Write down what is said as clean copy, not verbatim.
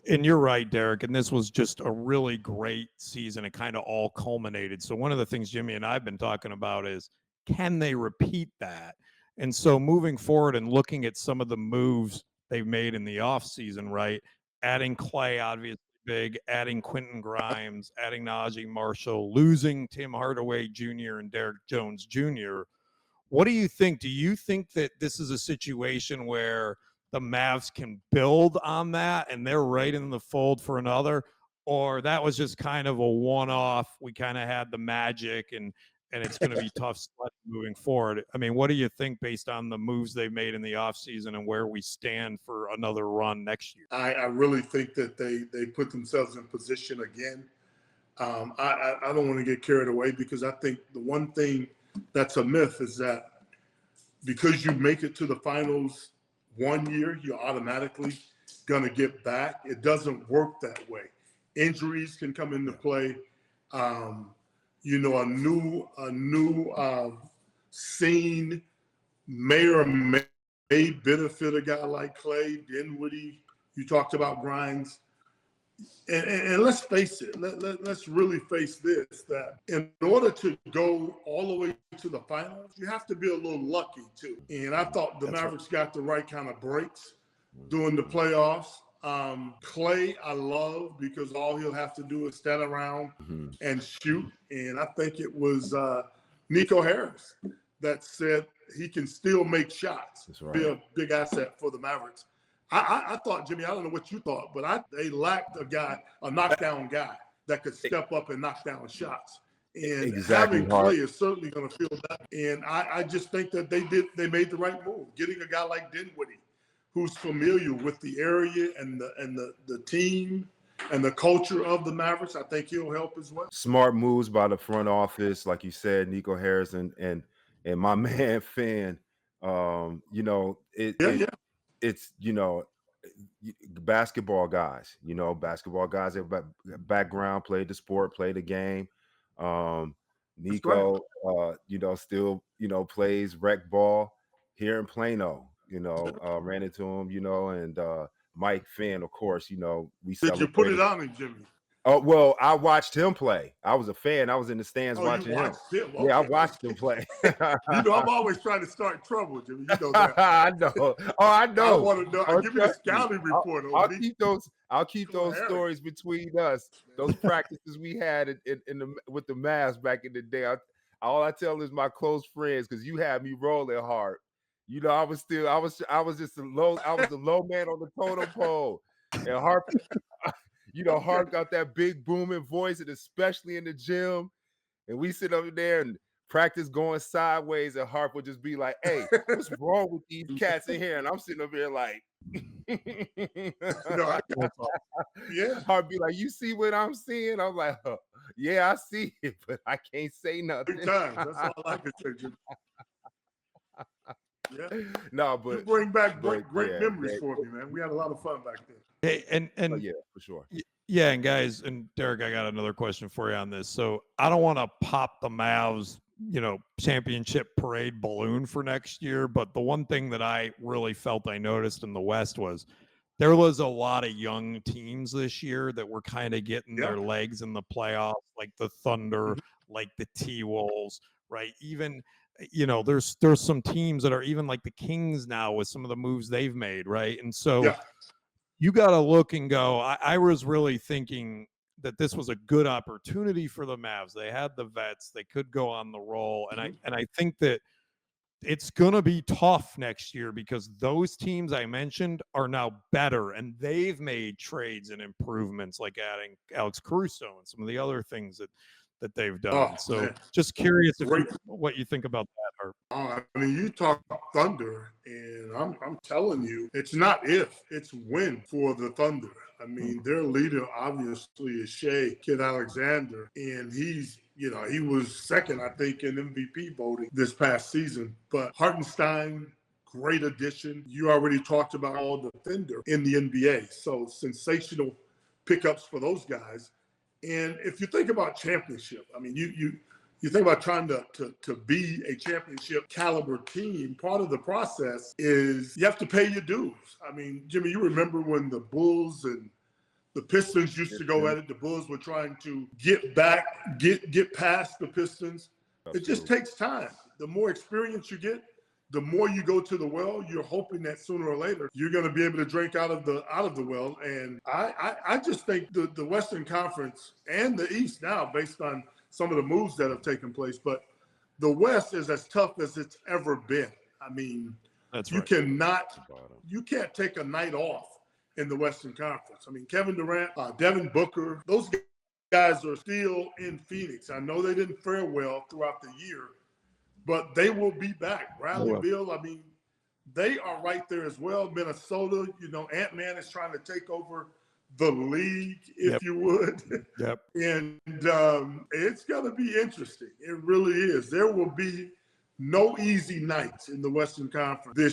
And you're right, Derek. And this was just a really great season. It kind of all culminated. So one of the things Jimmy and I've been talking about is, can they repeat that? And so moving forward and looking at some of the moves they've made in the offseason, right? Adding Clay, obviously big, adding Quentin Grimes, adding Najee Marshall, losing Tim Hardaway Jr. and Derek Jones Jr. What do you think? Do you think that this is a situation where the Mavs can build on that and they're right in the fold for another? Or that was just kind of a one-off? We kind of had the magic and it's going to be tough moving forward. I mean, what do you think based on the moves they've made in the offseason and where we stand for another run next year? I really think that they put themselves in position again. I don't want to get carried away because I think the one thing that's a myth is that because you make it to the finals one year, you're automatically going to get back. It doesn't work that way. Injuries can come into play. You know, a new scene may benefit a guy like Clay, Dinwiddie. You talked about Grimes. And let's face it, let's really face this, that in order to go all the way to the finals, you have to be a little lucky too. And I thought the Mavericks got the right kind of breaks during the playoffs. Clay, I love because all he'll have to do is stand around and shoot. And I think it was Nico Harris that said he can still make shots. That's right. Be a big asset for the Mavericks. I thought, Jimmy, I don't know what you thought, but they lacked a knockdown guy that could step up and knock down shots. And having Clay is certainly going to feel that. And I just think that they made the right move. Getting a guy like Dinwiddie, who's familiar with the area and the team and the culture of the Mavericks, I think he'll help as well. Smart moves by the front office, like you said, Nico Harris and my man Finn. You know, it's, you know, basketball guys, have background, played the sport, played the game. Nico, you know, still, you know, plays rec ball here in Plano, you know, ran into him, you know, and Mike Finn, of course, you know, Did you put it on him, Jimmy? Oh, well, I watched him play. I was a fan. I was in the stands watching him. Okay. Yeah, I watched him play. You know, I'm always trying to start trouble, Jimmy. You know that. I know. Oh, I know. I want to know. Give me a scouting report. I'll keep those stories between us. Those practices we had with the Mavs back in the day. All I tell is my close friends, because you had me rolling hard. You know, I was just the low man on the totem pole. And Harper, you know, Harp got that big booming voice, and especially in the gym. And we sit over there and practice going sideways, and Harp would just be like, "Hey, what's wrong with these cats in here?" And I'm sitting over here like, yeah. Harp be like, "You see what I'm seeing?" I'm like, oh, "Yeah, I see it, but I can't say nothing." Big time. That's all I can say, Jimmy. Yeah. No, but you bring back great memories for me, man. We had a lot of fun back then. Hey, and yeah, for sure. Yeah, and guys, and Derek, I got another question for you on this. So I don't want to pop the Mavs, you know, championship parade balloon for next year, but the one thing that I really felt I noticed in the West was there was a lot of young teams this year that were kind of getting their legs in the playoffs, like the Thunder, like the T-Wolves, right? Even, you know, there's some teams that are even like the Kings now with some of the moves they've made, right? And so you got to look and go, I was really thinking that this was a good opportunity for the Mavs. They had the vets, they could go on the roll. And I think that it's going to be tough next year because those teams I mentioned are now better and they've made trades and improvements, like adding Alex Caruso and some of the other things that they've done. Just curious what you think about that, Harp. I mean, you talk Thunder, and I'm telling you, it's not if, it's when for the Thunder. I mean, their leader obviously is Kid Alexander, and he's, you know, he was second, I think, in MVP voting this past season. But Hartenstein, great addition. You already talked about all the Thunder in the NBA, so sensational pickups for those guys. And if you think about championship, I mean, you think about trying to be a championship caliber team, part of the process is you have to pay your dues. I mean, Jimmy, you remember when the Bulls and The Pistons used to go at it. The Bulls were trying to get past the Pistons. It just takes time. The more experience you get, the more you go to the well, you're hoping that sooner or later you're going to be able to drink out of the well. And I just think the Western Conference and the East now, based on some of the moves that have taken place, but the West is as tough as it's ever been. I mean, you can't take a night off in the Western Conference. I mean, Kevin Durant, Devin Booker, those guys are still in Phoenix. I know they didn't fare well throughout the year, but they will be back. Bradleyville, I mean, they are right there as well. Minnesota, Ant-Man is trying to take over the league, if you would. Yep. And it's going to be interesting. It really is. There will be no easy nights in the Western Conference this